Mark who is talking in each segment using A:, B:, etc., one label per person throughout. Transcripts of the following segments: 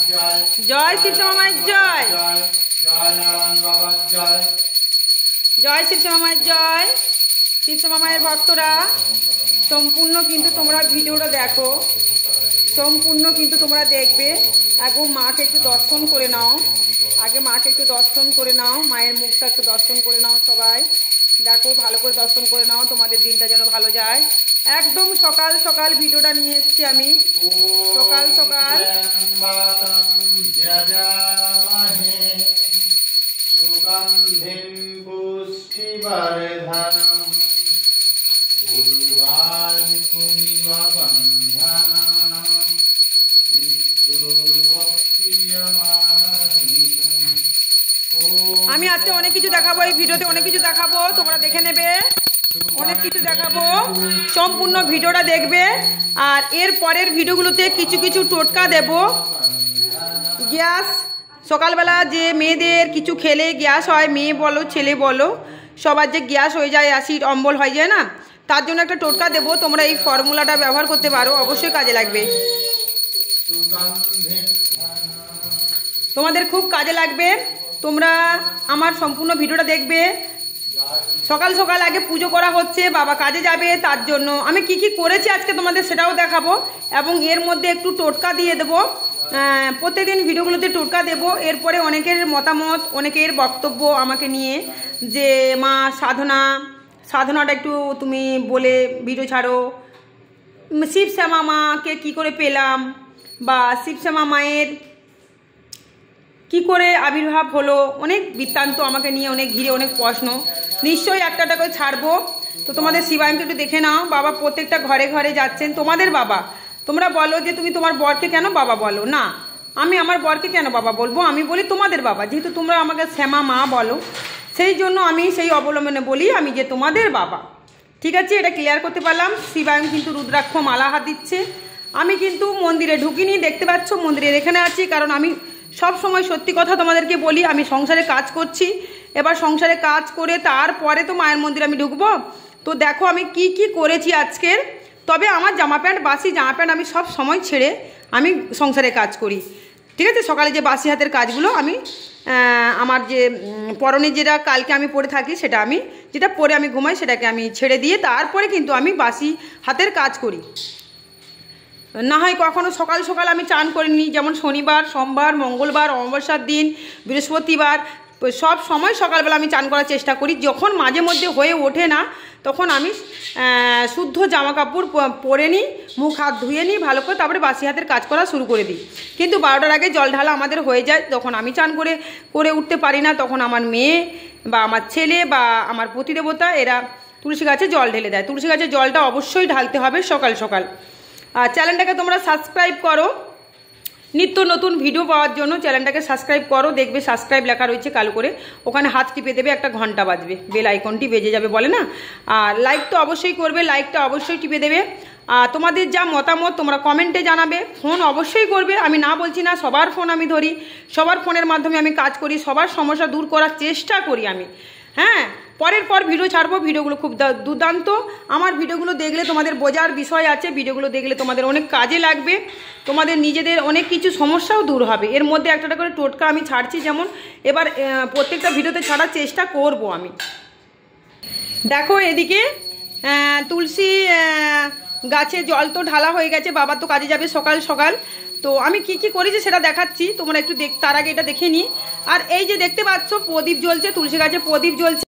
A: জয় শিবশ্যামা মায়ের জয়, জয় শিবশ্যামা মায়ের জয়। শিবশ্যামা মায়ের ভক্তরা সম্পূর্ণ কিন্তু তোমরা ভিডিওটা দেখো, সম্পূর্ণ কিন্তু তোমরা দেখবে। এখন মাকে একটু দর্শন করে নাও, আগে মাকে একটু দর্শন করে নাও, মায়ের মুখটা একটু দর্শন করে নাও। সবাই দেখো, ভালো করে দর্শন করে নাও, তোমাদের দিনটা যেন ভালো যায়। একদম সকাল সকাল ভিডিওটা নিয়ে এসছি আমি, সকাল সকাল। আমি আজকে অনেক কিছু দেখাবো, এই ভিডিওতে অনেক কিছু দেখাবো, তোমরা দেখে নেবে। অনেক কিছু দেখাবো, সম্পূর্ণ ভিডিওটা দেখবে। আর এর পরের ভিডিওগুলোতে কিছু কিছু টোটকা দেব। গ্যাস সকালবেলা যে মেয়েদের কিছু খেলে গ্যাস হয়, মেয়ে বলো ছেলে বলো, সবার যে গ্যাস হয়ে যায়, অ্যাসিড অম্বল হয়ে যায় না, তার জন্য একটা টোটকা দেব। তোমরা এই ফর্মুলাটা ব্যবহার করতে পারো, অবশ্যই কাজে লাগবে, তোমাদের খুব কাজে লাগবে। তোমরা আমার সম্পূর্ণ ভিডিওটা দেখবে। সকাল সকাল আগে পুজো করা হচ্ছে, বাবা কাজে যাবে, তার জন্য আমি কি কি করেছি আজকে তোমাদের সেটাও দেখাবো, এবং এর মধ্যে একটু টোটকা দিয়ে দেবো। প্রত্যেকদিন ভিডিওগুলোতে টোটকা দেব। এরপরে অনেকের মতামত, অনেকের বক্তব্য আমাকে নিয়ে, যে মা সাধনাটা একটু তুমি বলে ভিডিও ছাড়ো, শিবশ্যামা মাকে কী করে পেলাম, বা শিবশ্যামা মায়ের কি করে আবির্ভাব হলো, অনেক বৃত্তান্ত আমাকে নিয়ে, অনেক ঘিরে অনেক প্রশ্ন। নিশ্চয়ই একটা করে ছাড়বো। তো তোমাদের শিবায়নকে একটু দেখে নাও। বাবা প্রত্যেকটা ঘরে ঘরে যাচ্ছেন, তোমাদের বাবা। তোমরা বলো যে তুমি তোমার বরকে কেন বাবা বলো না, আমি আমার বরকে কেন বাবা বলবো, আমি বলি তোমাদের বাবা। যেহেতু তোমরা আমাকে শ্যামা মা বলো, সেই জন্য আমি সেই অবলম্বনে বলি আমি যে তোমাদের বাবা। ঠিক আছে, এটা ক্লিয়ার করতে পারলাম। শিবায়ন কিন্তু রুদ্রাক্ষ মালা হাত দিচ্ছে। আমি কিন্তু মন্দিরে ঢুকিনি, দেখতে পাচ্ছ মন্দিরের এখানে আছি, কারণ আমি সব সময় সত্যি কথা তোমাদেরকে বলি। আমি সংসারে কাজ করছি, এবার সংসারে কাজ করে তারপরে তো মায়ের মন্দিরে আমি ঢুকবো। তো দেখো আমি কি কি করেছি আজকের। তবে আমার জামা প্যান্ট, বাসি জামা প্যান্ট আমি সব সময় ছেড়ে আমি সংসারে কাজ করি। ঠিক আছে, সকালে যে বাসি হাতের কাজগুলো আমি আমার যে পরনে যেটা কালকে আমি পরে থাকি, সেটা আমি যেটা পরে আমি ঘুমাই সেটাকে আমি ছেড়ে দিয়ে তারপরে কিন্তু আমি বাসি হাতের কাজ করি। না হয় কখনো সকাল সকাল আমি চান করে নিই, যেমন শনিবার, সোমবার, মঙ্গলবার, অমাবস্যার দিন, বৃহস্পতিবার, সব সময় সকালবেলা আমি চান করার চেষ্টা করি। যখন মাঝে মধ্যে হয়ে ওঠে না, তখন আমি শুদ্ধ জামা কাপড় পরে নিই, মুখ হাত ধুয়ে নিই ভালো করে, তারপরে বাসি হাতের কাজ করা শুরু করে দিই। কিন্তু 12টার আগে জল ঢালা আমাদের হয়ে যায়। তখন আমি চান করে উঠতে পারি না, তখন আমার মেয়ে বা আমার ছেলে বা আমার প্রতিদেবতা এরা তুলসী গাছে জল ঢেলে দেয়। তুলসী গাছে জলটা অবশ্যই ঢালতে হবে সকাল সকাল। আর চ্যানেলটাকে তোমরা সাবস্ক্রাইব করো, নিত্য নতুন ভিডিও পাওয়ার জন্য চ্যানেলটাকে সাবস্ক্রাইব করো। দেখবে সাবস্ক্রাইব লেখা রয়েছে কালো করে, ওখানে হাত টিপে দেবে, একটা ঘন্টা বাজবে, বেল আইকনটি বেজে যাবে বলে না। আর লাইক তো অবশ্যই করবে, লাইকটা অবশ্যই টিপে দেবে। আর তোমাদের যা মতামত তোমরা কমেন্টে জানাবে। ফোন অবশ্যই করবে, আমি না বলছি না, সবার ফোন আমি ধরি, সবার ফোনের মাধ্যমে আমি কাজ করি, সবার সমস্যা দূর করার চেষ্টা করি আমি। হ্যাঁ, পরের পর ভিডিও ছাড়বো, ভিডিওগুলো খুব দুর্দান্ত। আমার ভিডিওগুলো দেখলে তোমাদের বোঝার বিষয় আছে, ভিডিওগুলো দেখলে তোমাদের অনেক কাজে লাগবে, তোমাদের নিজেদের অনেক কিছু সমস্যাও দূর হবে। এর মধ্যে একটা করে টোটকা আমি ছাড়ছি, যেমন এবার প্রত্যেকটা ভিডিওতে ছাড়ার চেষ্টা করব আমি। দেখো এদিকে তুলসী গাছে জল তো ঢালা হয়ে গেছে, বাবা তো কাজে যাবে সকাল সকাল। তো আমি কি কি করেছি সেটা দেখাচ্ছি, তোমরা একটু তার আগে এটা দেখে নি। আর এই যে দেখতে পাচ্ছ প্রদীপ জ্বলছে, তুলসী গাছে প্রদীপ জ্বলছে।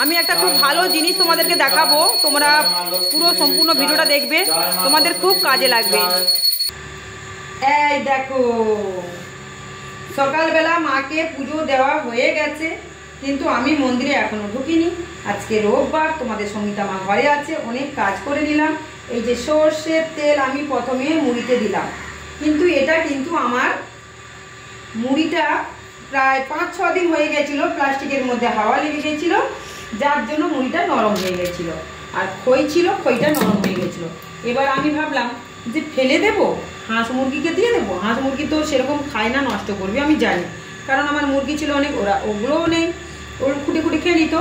A: আমি একটা খুব ভালো জিনিস তোমাদেরকে দেখাবো, তোমরা পুরো সম্পূর্ণ ভিডিওটা দেখবে, তোমাদের খুব কাজে লাগবে। এই দেখো সকালবেলা মাকে পুজো দেওয়া হয়ে গেছে, কিন্তু আমি মন্দিরে এখনো ঢুকিনি। আজকে রোববার, তোমাদের সঙ্গীতা মা ঘরে আছে, অনেক কাজ করে নিলাম। এই যে সর্ষের তেল আমি প্রথমে মুড়িতে দিলাম, কিন্তু এটা কিন্তু আমার মুড়িটা প্রায় 5-6 দিন হয়ে গেছিল, প্লাস্টিকের মধ্যে হাওয়া লেগে গেছিলো, যার জন্য মুড়িটা নরম হয়ে গেছিল। আর খই ছিল, খইটা নরম হয়ে গেছিলো। এবার আমি ভাবলাম যে ফেলে দেবো, হাঁস মুরগিকে দিয়ে দেবো। হাঁস মুরগি তো সেরকম খায় না, নষ্ট করবে আমি জানি, কারণ আমার মুরগি ছিল অনেক, ওগুলোও নেই, ওর খুঁটে খুঁটে খেয়ে নিত।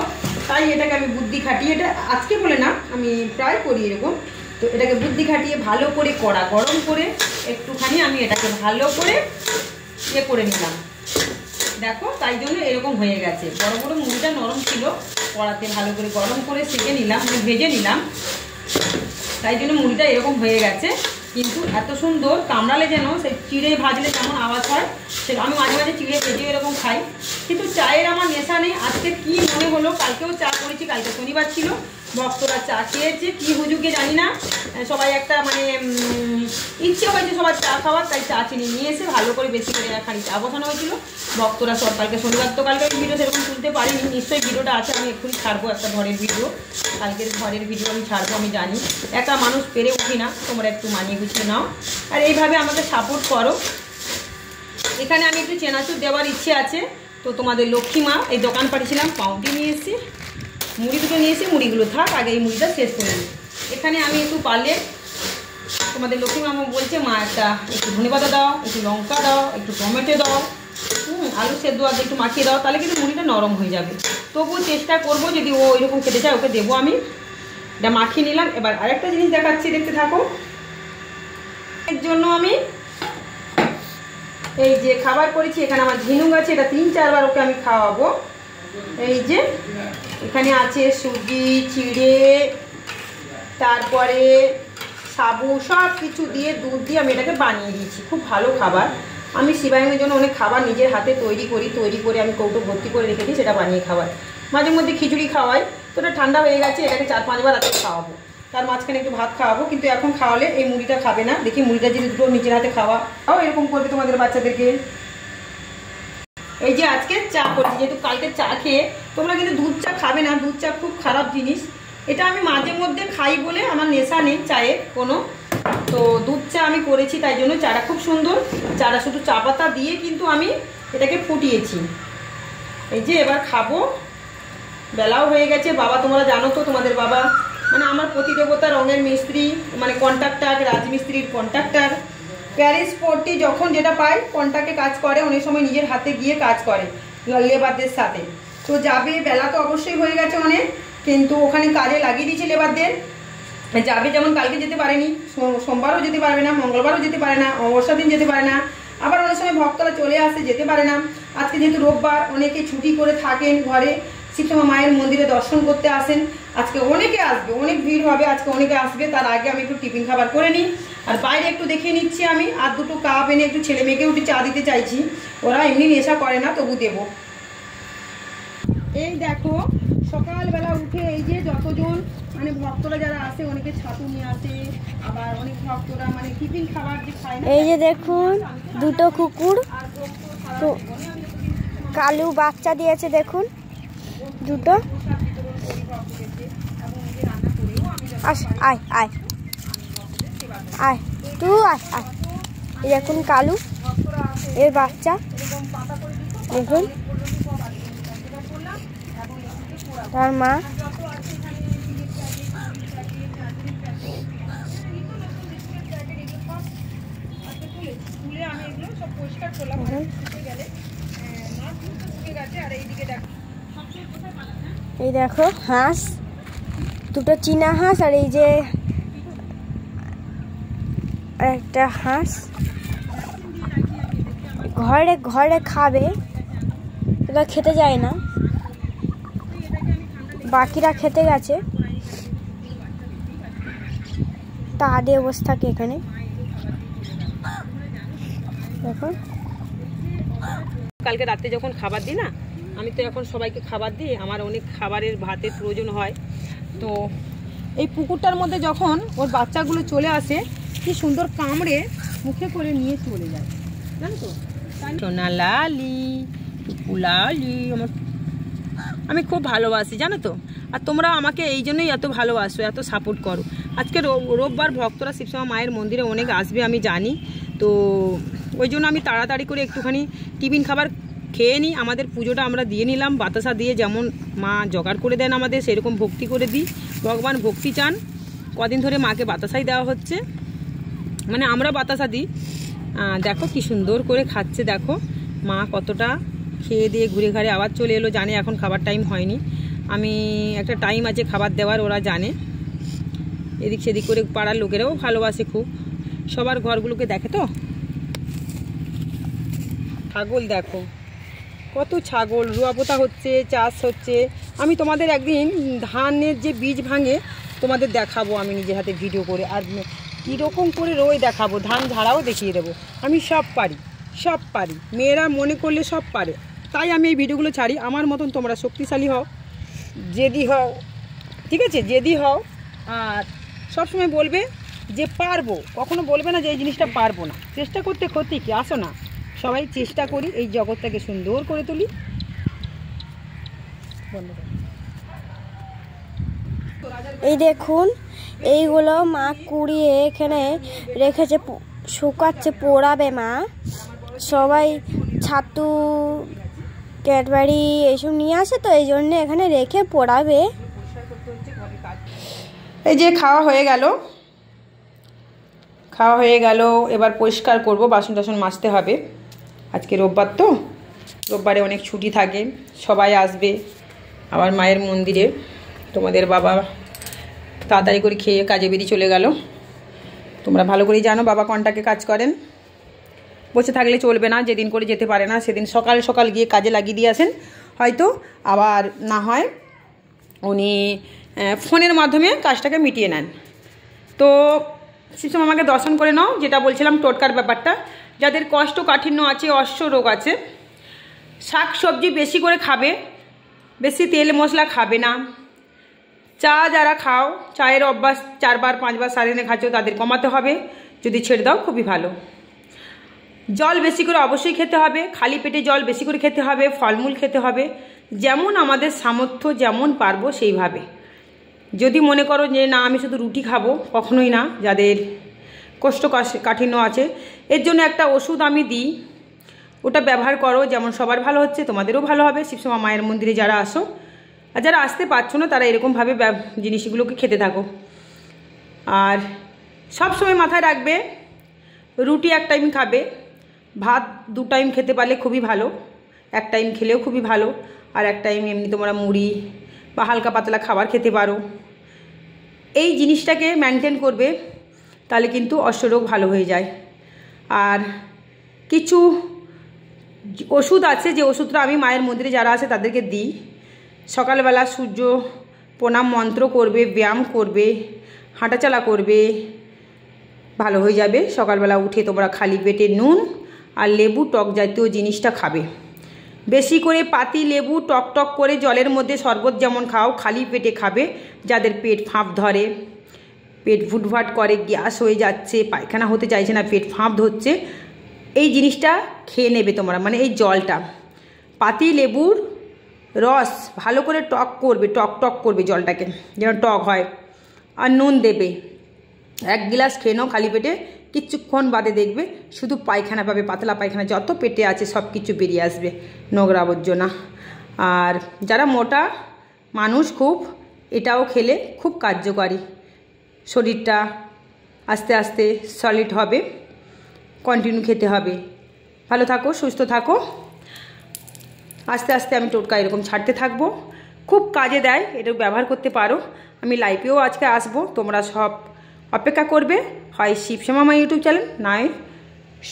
A: তাই এটাকে আমি বুদ্ধি খাটিয়ে, এটা আজকে বলে না, আমি প্রায় করি এরকম। তো এটাকে বুদ্ধি খাটিয়ে ভালো করে কড়া গরম করে একটুখানি আমি এটাকে ভালো করে করে নিলাম। দেখো, তাই জন্য এরকম হয়ে গেছে। বড় বড় মুড়িটা নরম ছিল, কড়াতে ভালো করে গরম করে সেঁকে নিলাম, ভেজে নিলাম, তাই জন্য মুড়িটা এরকম হয়ে গেছে। কিন্তু এত সুন্দর কামড়ালে যেন সেই চিড়ে ভাজলে যেমন আওয়াজ হয়, সেটা আমি মাঝে মাঝে চিড়ে ভেজে এরকম খাই। কিন্তু চায়ের আমার নেশা নেই। আজকে কি মনে হলো, কালকেও চা করেছি, কালকে শনিবার ছিল, ভক্তরা চা খেয়েছে, কি হুজুগে জানি না, সবাই একটা মানে ইচ্ছে হয়েছে সবার চা খাওয়ার, তাই চা চিনি নিয়ে এসে ভালো করে বেশি করে খালি চা বসানো হয়েছিল। ভক্তরা সব কালকে শনিবার, তো কালকে ভিডিও সেরকম তুলতে পারিনি, নিশ্চয়ই ভিডিওটা আছে, আমি এক্ষুনি ছাড়বো একটা ঘরের ভিডিও, কালকের ঘরের ভিডিও আমি ছাড়বো। আমি জানি একা মানুষ পেরে উঠি না, তোমরা একটু মানিয়ে গুছিয়ে নাও আর এইভাবে আমাকে সাপোর্ট করো। এখানে আমি একটু চেনাচুর দেওয়ার ইচ্ছে আছে, তো তোমাদের লক্ষ্মী মা এই দোকান পাঠিয়েছিলাম, পাউটি নিয়ে এসেছি, মুড়ি দুটো নিয়ে এসেছি, মুড়িগুলো থাক, আগে এই মুড়িটা শেষ করে নিই। এখানে আমি একটু পারলে তোমাদের লক্ষ্মী মামা বলছে, মা একটু ধনেপাতা দাও, একটু লঙ্কা দাও, একটু টমেটো দাও, আলু সেদ্ধ আগে একটু মাখিয়ে দাও, তাহলে কিন্তু মুড়িটা নরম হয়ে যাবে। তবুও চেষ্টা করবো, যদি ও এরকম খেতে চায় ওকে দেবো আমি। এটা মাখিয়ে নিলাম। এবার আরেকটা জিনিস দেখাচ্ছি, দেখতে থাকো। এর জন্য আমি এই যে খাবার করেছি, এখানে আমার ঝিনুক আছে, এটা 3-4 বার ওকে আমি খাওয়াবো। এই যে এখানে আছে সুজি, চিড়ে, তারপরে সাবু, সব কিছু দিয়ে দুধ দিয়ে আমি এটাকে বানিয়ে দিয়েছি। খুব ভালো খাবার। আমি শিবায়নের জন্য অনেক খাবার নিজের হাতে তৈরি করে আমি কৌটো ভর্তি করে রেখে দিই, সেটা বানিয়ে খাওয়াই। মাঝে মধ্যে খিচুড়ি খাওয়াই, তো এটা ঠান্ডা হয়ে গেছে, এটাকে 4-5 বার আজকে খাওয়াবো, তার মাঝখানে একটু ভাত খাওয়াবো। কিন্তু এখন খাওয়ালে এই মুড়িটা খাবে না, দেখি মুড়িটা যদি দুটো নিজের হাতে খাওয়াও, এরকম করবে তোমাদের বাচ্চাদেরকে। এই যে আজকে চা করছি, যেহেতু কালকে চা খেয়ে, তোমরা কিন্তু দুধ চা খাবে না, দুধ চা খুব খারাপ জিনিস। এটা আমি মাঝে মধ্যে খাই বলে আমার নেশা নেই চায়ের কোনো, তো দুধ চা আমি করেছি, তাই জন্য চাটা খুব সুন্দর। চাটা শুধু চা পাতা দিয়ে কিন্তু আমি এটাকে ফুটিয়েছি। এই যে এবার খাবো, বেলাও হয়ে গেছে। বাবা তোমরা জানো তো, তোমাদের বাবা মানে আমার প্রতিদেবতা, রঙের মিস্ত্রি, মানে কন্ট্রাক্টার, রাজমিস্ত্রির কন্ট্রাক্টার। প্যারিস পোর্টে যখন যেটা পায় কন্ট্রাক্টে কাজ করে, অনেক সময় নিজের হাতে গিয়ে কাজ করে লেবারদের সাথে। তো যাবে, বেলা তো অবশ্যই হয়ে গেছে অনেক, কিন্তু ওখানে কাজে লাগিয়ে দিয়েছে লেবারদের। যাবে, যেমন কালকে যেতে পারেনি, সোমবারও যেতে পারবে না, মঙ্গলবারও যেতে পারে না, অমাবস্যার দিন যেতে পারে না, আবার অনেক সময় ভক্তরা চলে আসে, যেতে পারে না। আজকে যেহেতু রোববার, অনেকে ছুটি করে থাকেন ঘরে, শিবসমা মায়ের মন্দিরে দর্শন করতে আসেন। আজকে অনেকে আসবে, অনেক ভিড় হবে, আজকে অনেকে আসবে। তার আগে আমি একটু টিফিন খাবার করে নিই, আর বাইরে একটু দেখিয়ে নিচ্ছি আমি, আর দুটো কাপ এনে একটু ছেলে মেয়েকে একটু চা দিতে চাইছি। ওরা এমনি নেশা করে না, তবু দেবো। এই দেখো, সকালবেলা উঠে এই যে যতজন মানে ভক্তরা যারা আসে, অনেকে ছাতু নিয়ে আসে, আবার অনেক ভক্তরা মানে টিফিন খাবার যে খায় না।
B: এই যে দেখুন, দুটো কুকুর, তো কালু বাচ্চা দিয়েছে, দেখুন দুটো। আয় আয় আয়, তুই আয় আয়। এই দেখুন কালু, এর বাচ্চা দেখুন, তার মা। এই দেখো হাঁস, দুটো চীনা হাঁস, আর এই যে একটা হাঁস ঘরে ঘরে খাবে, এরা খেতে যায় না, বাকিরা খেতে গেছে। তাদের অবস্থা কি এখানে দেখো।
A: কালকে রাতে যখন খাবার দিই না, আমি তো এখন সবাইকে খাবার দিই, আমার অনেক খাবারের ভাতের প্রয়োজন হয়। তো এই পুকুরটার মধ্যে যখন ওর বাচ্চাগুলো চলে আসে, কি সুন্দর কামড়ে মুখে করে নিয়ে চলে যায়, জানো তো। সোনা লালি, লালি, আমি খুব ভালোবাসি, জানো তো। আর তোমরা আমাকে এই জন্যই এত ভালোবাসো, এত সাপোর্ট করো। আজকে রোববার, ভক্তরা শিবসমা মায়ের মন্দিরে অনেক আসবে আমি জানি, তো ওই জন্য আমি তাড়াতাড়ি করে একটুখানি টিফিন খাবার খেয়ে নিই, আমাদের পুজোটা আমরা দিয়ে নিলাম বাতাসা দিয়ে, যেমন মা জোগাড় করে দেন আমাদের সেরকম ভক্তি করে দিই। ভগবান ভক্তি চান, কদিন ধরে মাকে বাতাসাই দেওয়া হচ্ছে, মানে আমরা বাতাসা দিই। দেখো কি সুন্দর করে খাচ্ছে, দেখো মা কতটা খেয়ে দিয়ে ঘুরে ঘাড়ে আবার চলে এলো, জানে এখন খাবার টাইম হয়নি, আমি একটা টাইম আছে খাবার দেওয়ার, ওরা জানে। এদিক সেদিক করে পাড়ার লোকেরাও ভালোবাসে খুব, সবার ঘরগুলোকে দেখে তো। ছাগল দেখো কত ছাগল, রুয়া পোতা হচ্ছে, চাষ হচ্ছে। আমি তোমাদের একদিন ধানের যে বীজ ভাঙে তোমাদের দেখাবো, আমি নিজের হাতে ভিডিও করে, আর কীরকম করে রোয় দেখাবো, ধান ঝাড়াও দেখিয়ে দেবো। আমি সব পারি, সব পারি, মেয়েরা মনে করলে সব পারে, তাই আমি এই ভিডিওগুলো ছাড়ি। আমার মতন তোমরা শক্তিশালী হও, জেদি হও, ঠিক আছে, জেদি হও, আর সবসময় বলবে যে পারবো, কখনো বলবে না যে এই জিনিসটা পারবো না। চেষ্টা করতে ক্ষতি কি, আসো না সবাই চেষ্টা করি, এই জগৎটাকে সুন্দর করে তুলি।
B: এই দেখুন এইগুলো মা কুড়িয়ে এখানে রেখেছে, শুকাচ্ছে, পোড়াবে মা। সবাই ছাতু ক্যাডবেরি এইসব নিয়ে আসে, তো এই জন্য এখানে রেখে পোড়াবে।
A: এই যে খাওয়া হয়ে গেল, খাওয়া হয়ে গেল, এবার পরিষ্কার করব, বাসন টাসন মাজতে হবে। আজকে রোববার তো, রোববারে অনেক ছুটি থাকে, সবাই আসবে আবার মায়ের মন্দিরে। তোমাদের বাবা তাড়াতাড়ি করে খেয়ে কাজে বেরিয়ে চলে গেল। তোমরা ভালো করেই জানো বাবা কন্টাকে কাজ করেন, বসে থাকলে চলবে না, যেদিন করে যেতে পারে না সেদিন সকাল সকাল গিয়ে কাজে লাগিয়ে দিয়ে আসেন। হয়তো আবার না হয় উনি ফোনের মাধ্যমে কাজটাকে মিটিয়ে নেন। তো শিশু মামাকে দর্শন করে নাও। যেটা বলছিলাম টোটকার ব্যাপারটা, যাদের কষ্টকাঠিন্য আছে, অশ্ব রোগ আছে, শাক সবজি বেশি করে খাবে, বেশি তেল মশলা খাবে না। চা যারা খাও, চায়ের অভ্যাস 4 বার 5 বার সারাদিনে খাচ্ছ, তাদের কমাতে হবে, যদি ছেড়ে দাও খুবই ভালো। জল বেশি করে অবশ্যই খেতে হবে, খালি পেটে জল বেশি করে খেতে হবে, ফলমূল খেতে হবে, যেমন আমাদের সামর্থ্য, যেমন পারবো সেইভাবে। যদি মনে করো যে না আমি শুধু রুটি খাবো, কখনোই না। যাদের কোষ্ঠকাঠিন্য আছে, এর জন্য একটা ওষুধ আমি দিই, ওটা ব্যবহার করো, যেমন সবার ভালো হচ্ছে তোমাদেরও ভালো হবে। শিবসমা মায়ের মন্দিরে যারা আসো, আর যারা আসতে পারছো না তারা এরকমভাবে জিনিসগুলোকে খেতে থাকো। আর সব সময় মাথায় রাখবে, রুটি 1 টাইম খাবে, ভাত 2 টাইম খেতে পারলে খুবই ভালো, 1 টাইম খেলেও খুবই ভালো, আর 1 টাইম এমনি তোমরা মুড়ি বা হালকা পাতলা খাবার খেতে পারো। এই জিনিসটাকে মেনটেন করবে, তাহলে কিন্তু অশ্বরোগ ভালো হয়ে যায়। আর কিছু ওষুধ আছে, যে ওষুধটা আমি মায়ের মন্দিরে যারা আছে তাদেরকে দিই। সকালবেলা সূর্য প্রণাম মন্ত্র করবে, ব্যায়াম করবে, হাঁটাচলা করবে, ভালো হয়ে যাবে। সকালবেলা উঠে তোমরা খালি পেটে নুন আর লেবু টক জাতীয় জিনিসটা খাবে, বেশি করে পাতি লেবু টক টক করে জলের মধ্যে শরবত যেমন খাও, খালি পেটে খাবে। যাদের পেট ফাঁপ ধরে, পেট ভুটভাট করে, গ্যাস হয়ে যাচ্ছে, পায়খানা হতে চাইছে না, পেট ফাঁপ ধরছে, এই জিনিসটা খেয়ে নেবে তোমরা, মানে এই জলটা। পাতি লেবুর রস ভালো করে টক করবে, টক টক করবে জলটাকে, যেন টক হয়, আর নুন দেবে। 1 গ্লাস খেয়ে নাও খালি পেটে, কিছুক্ষণ বাদে দেখবে শুধু পায়খানা পাবে, পাতলা পায়খানা, যত পেটে আছে সব কিছু বেরিয়ে আসবে, নোংরা আবর্জনা। আর যারা মোটা মানুষ খুব, এটাও খেলে খুব কার্যকারী, শরীরটা আস্তে আস্তে সলিড হবে। কন্টিনিউ খেতে হবে। ভালো থাকো, সুস্থ থাকো। আস্তে আস্তে আমি টোটকা এরকম ছাড়তে থাকবো, খুব কাজে দেয়, এটা ব্যবহার করতে পারো। আমি লাইভেও আজকে আসবো, তোমরা সব অপেক্ষা করবে, হয় শিবশ্যামা মা ইউটিউব চ্যানেল, নয়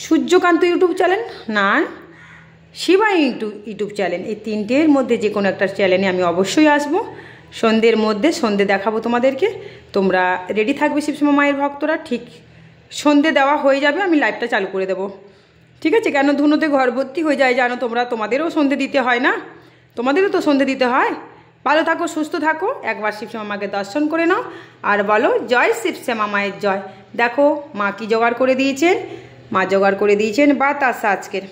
A: সূর্যকান্ত ইউটিউব চ্যানেল, না শিবা ইউটিউব চ্যানেল। এই 3টের মধ্যে যে কোনো একটা চ্যানেলে আমি অবশ্যই আসবো। সন্ধ্যের মধ্যে সন্ধ্যে দেখাবো তোমাদেরকে, তোমরা রেডি থাকবে। শিবশ্যামা মায়ের ভক্তরা ঠিক সন্ধ্যে দেওয়া হয়ে যাবে, আমি লাইভটা চালু করে দেবো, ঠিক আছে? কেন ধুনোতে ঘর ভর্তি হয়ে যায় জানো তোমরা, তোমাদেরও সন্ধ্যে দিতে হয় না, তোমাদেরও তো সন্ধ্যে দিতে হয়। ভালো থাকো, সুস্থ থাকো, একবার শিবশ্যামা মাকে দর্শন করে নাও, আর বলো জয় শিবশ্যামা মায়ের জয়। দেখো মা কি জোগাড় করে দিয়েছেন, মা জোগাড় করে দিয়েছেন বাতাসা। আজকের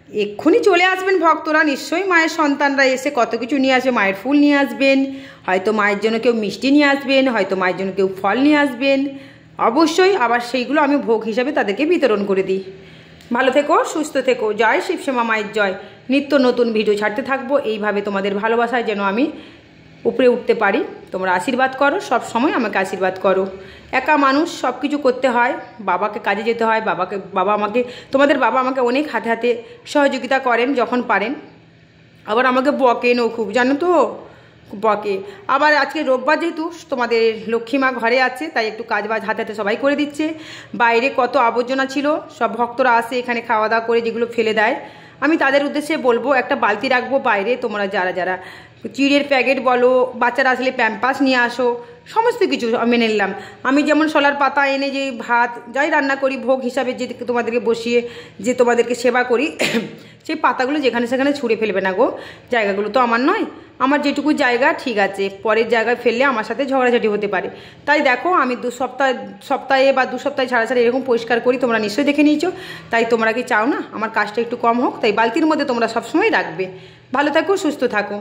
A: এক্ষুনি চলে আসবেন ভক্তরা, নিশ্চয়ই মায়ের সন্তানরা এসে কত কিছু নিয়ে আসবে, মায়ের ফুল নিয়ে আসবেন, হয়তো মায়ের জন্য কেউ মিষ্টি নিয়ে আসবেন, হয়তো মায়ের জন্য কেউ ফল নিয়ে আসবেন, অবশ্যই। আবার সেইগুলো আমি ভোগ হিসাবে তাদেরকে বিতরণ করে দিই। ভালো থেকো, সুস্থ থেকো, জয় শিবশ্যামা মায়ের জয়। নিত্য নতুন ভিডিও ছাড়তে থাকবো। এইভাবে তোমাদের ভালোবাসায় যেন আমি উপরে উঠতে পারি। তোমরা আশীর্বাদ করো, সব সময় আমাকে আশীর্বাদ করো। একা মানুষ, সব কিছু করতে হয়, বাবাকে কাজে যেতে হয়, তোমাদের বাবা আমাকে অনেক হাতে হাতে সহযোগিতা করেন যখন পারেন। আবার আমাকে বকেনও খুব, জানো তো, বকে। আবার আজকে রোববার যেহেতু তোমাদের লক্ষ্মী মা ঘরে আছে, তাই একটু কাজ বাজ হাতে হাতে সবাই করে দিচ্ছে। বাইরে কত আবর্জনা ছিল, সব ভক্তরা আসে এখানে খাওয়া দাওয়া করে যেগুলো ফেলে দেয়। আমি তাদের উদ্দেশ্যে বলবো একটা বালতি রাখবো বাইরে, তোমরা যারা যারা চিড়ের প্যাকেট বলো, বাচ্চারা আসলে প্যাম্পাস নিয়ে আসো, সমস্ত কিছু মেনে নিলাম। আমি যেমন শলার পাতা এনে যে ভাত যাই রান্না করি ভোগ হিসাবে, যে তোমাদেরকে বসিয়ে যে তোমাদেরকে সেবা করি, সেই পাতাগুলো যেখানে সেখানে ছুঁড়ে ফেলবে না গো। জায়গাগুলো তো আমার নয়, আমার যেটুকু জায়গা ঠিক আছে, পরের জায়গায় ফেললে আমার সাথে ঝগড়াঝাটি হতে পারে। তাই দেখো আমি সপ্তাহে বা 2 সপ্তাহে ছাড়া ছাড়া এরকম পরিষ্কার করি, তোমরা নিশ্চয়ই দেখে নিয়েছো। তাই তোমরা কি চাও না আমার কাজটা একটু কম হোক? তাই বালতির মধ্যে তোমরা সবসময় রাখবে। ভালো থাকো, সুস্থ থাকো।